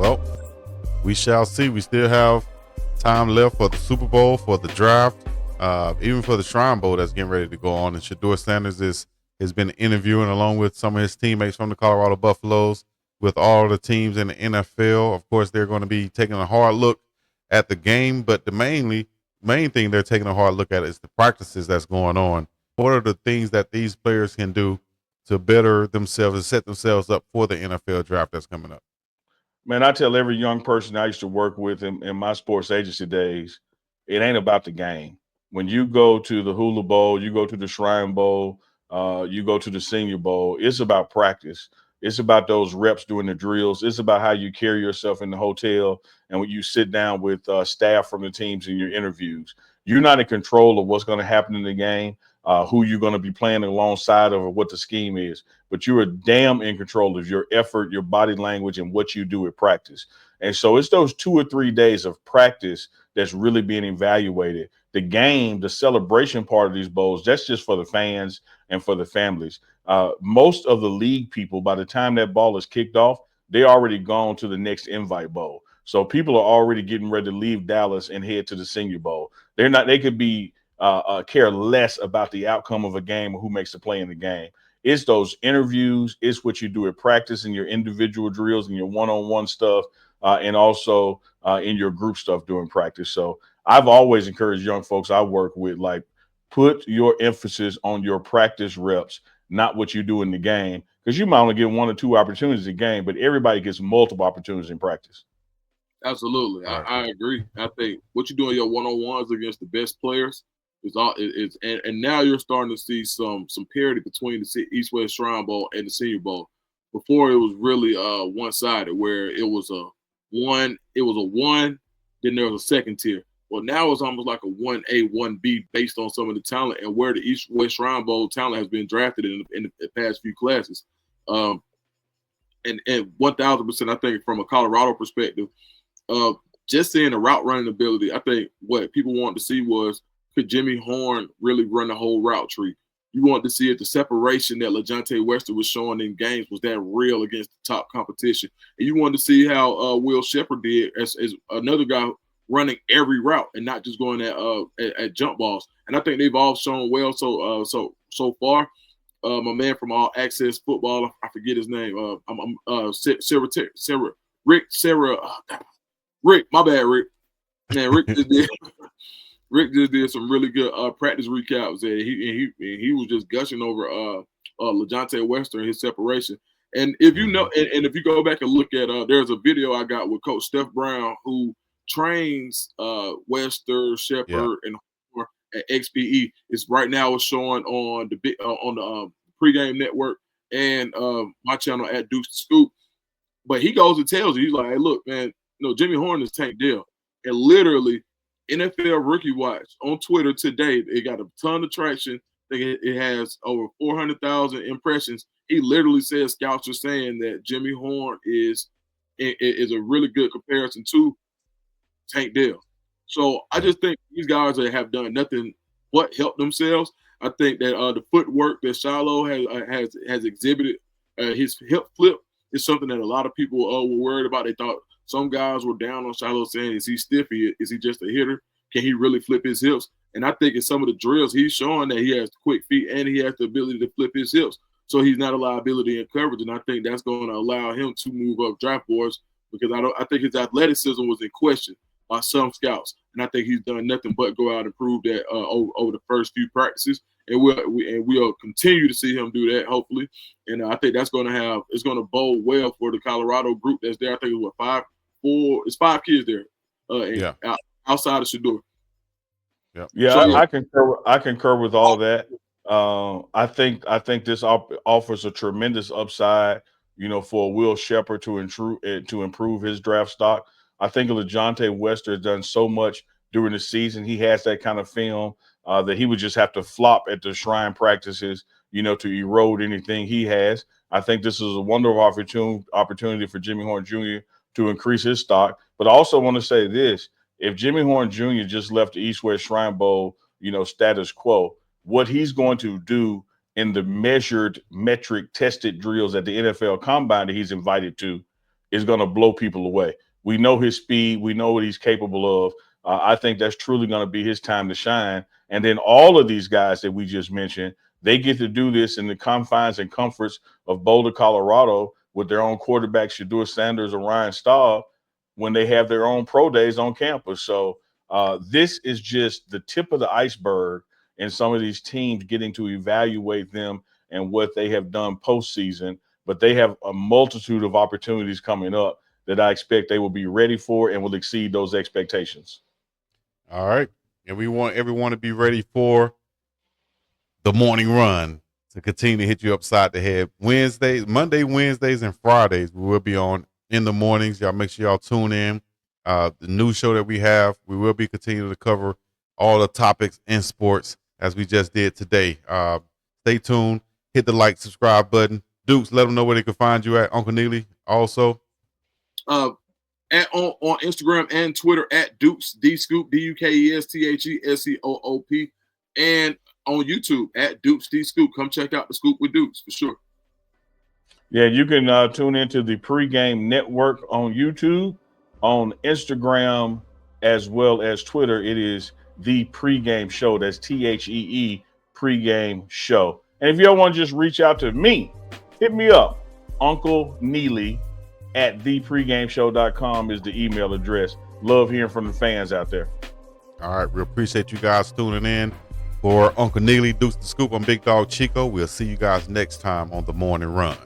Well, we shall see. We still have time left for the Super Bowl, for the draft, even for the Shrine Bowl that's getting ready to go on. And Shilo Sanders has been interviewing along with some of his teammates from the Colorado Buffaloes with all the teams in the NFL. Of course, they're going to be taking a hard look at the game, but the main thing they're taking a hard look at is the practices that's going on. What are the things that these players can do to better themselves and set themselves up for the NFL draft that's coming up? Man, I tell every young person I used to work with in my sports agency days, it ain't about the game. When you go to the Hula Bowl, you go to the Shrine Bowl, you go to the Senior Bowl, it's about practice. It's about those reps doing the drills. It's about how you carry yourself in the hotel and when you sit down with staff from the teams in your interviews. You're not in control of what's going to happen in the game, who you're going to be playing alongside of, or what the scheme is. But you are damn in control of your effort, your body language, and what you do at practice. And so it's those 2 or 3 days of practice that's really being evaluated. The game, the celebration part of these bowls, that's just for the fans and for the families. Most of the league people, by the time that ball is kicked off, they already gone to the next invite bowl. So people are already getting ready to leave Dallas and head to the Senior Bowl. They could be care less about the outcome of a game or who makes the play in the game. It's those interviews. It's what you do at practice and your individual drills and your one-on-one stuff, and also in your group stuff during practice. So I've always encouraged young folks I work with, like, put your emphasis on your practice reps, not what you do in the game, because you might only get 1 or 2 opportunities a game, but everybody gets multiple opportunities in practice. Absolutely. I agree. I think what you do in your one-on-ones against the best players and now you're starting to see some parity between the East-West Shrine Bowl and the Senior Bowl. Before it was really one-sided, where it was a one, then there was a second tier. Well, now it's almost like a 1A, 1B based on some of the talent and where the East-West Shrine Bowl talent has been drafted in the past few classes. And 1,000%, I think, from a Colorado perspective, just seeing the route running ability, I think what people wanted to see was, could Jimmy Horn really run the whole route tree? You want to see if the separation that LeJontay Wester was showing in games was that real against the top competition. And you wanted to see how Will Shepherd did as another guy running every route and not just going at jump balls. And I think they've all shown well so far. My man from All Access Football, I forget his name. Rick, my bad, Rick. Man, Rick just did some really good practice recaps, and he was just gushing over LeJontay Wester and his separation. And if you know, and if you go back and look at, there's a video I got with Coach Steph Brown, who trains Wester, Shepherd, and Horn at XPE. It's right now it's showing on the pregame network and my channel at Deuce the Scoop. But he goes and tells you, he's like, hey, look, man, Jimmy Horn is Tank Dell. And literally, NFL Rookie Watch on Twitter today, it got a ton of traction. I think it has over 400,000 impressions. He literally says scouts are saying that Jimmy Horn is a really good comparison to Tank Dell. So I just think these guys have done nothing but help themselves. I think that the footwork that Shilo has exhibited, his hip flip, is something that a lot of people were worried about. They thought some guys were down on Shilo, saying, is he stiff? Is he just a hitter? Can he really flip his hips? And I think in some of the drills, he's showing that he has quick feet and he has the ability to flip his hips. So he's not a liability in coverage. And I think that's going to allow him to move up draft boards, because I think his athleticism was in question by some scouts. And I think he's done nothing but go out and prove that over the first few practices. And we'll continue to see him do that, hopefully. And I think it's going to bode well for the Colorado group that's there. I think it's 5 kids there. Outside of Shador. I concur with all that. I think this offers a tremendous upside, for Will Shepherd to improve his draft stock. I think LeJontay Wester has done so much during the season. He has that kind of film that he would just have to flop at the Shrine practices, to erode anything he has. I think this is a wonderful opportunity for Jimmy Horn Jr. to increase his stock. But I also want to say this. If Jimmy Horn Jr. just left the East-West Shrine Bowl, status quo, what he's going to do in the measured, metric, tested drills at the NFL Combine that he's invited to, is going to blow people away. We know his speed. We know what he's capable of. I think that's truly going to be his time to shine. And then all of these guys that we just mentioned, they get to do this in the confines and comforts of Boulder, Colorado, with their own quarterback, Shilo Sanders or Ryan Staub, when they have their own pro days on campus. So this is just the tip of the iceberg in some of these teams getting to evaluate them and what they have done postseason. But they have a multitude of opportunities coming up that I expect they will be ready for and will exceed those expectations. All right. And we want everyone to be ready for the morning run to continue to hit you upside the head. Monday, Wednesdays, and Fridays, we will be on in the mornings. Y'all make sure y'all tune in. The new show that we have, we will be continuing to cover all the topics in sports as we just did today. Stay tuned. Hit the like, subscribe button. Dukes, let them know where they can find you at. Uncle Neely, also. On Instagram and Twitter at Dukes D Scoop, DUKESTHESCOOP, and on YouTube at Dukes D Scoop. Come check out the Scoop with Dukes for sure. Yeah, you can tune into the Pregame Network on YouTube, on Instagram, as well as Twitter. It is the Pregame Show. That's THEE Pregame Show. And if y'all want to just reach out to me, hit me up. Uncle Neely at thepregameshow.com is the email address. Love hearing from the fans out there. All right. We appreciate you guys tuning in. For Uncle Neely, Dukes the Scoop, I'm BiggDogg Chico. We'll see you guys next time on The Morning Run.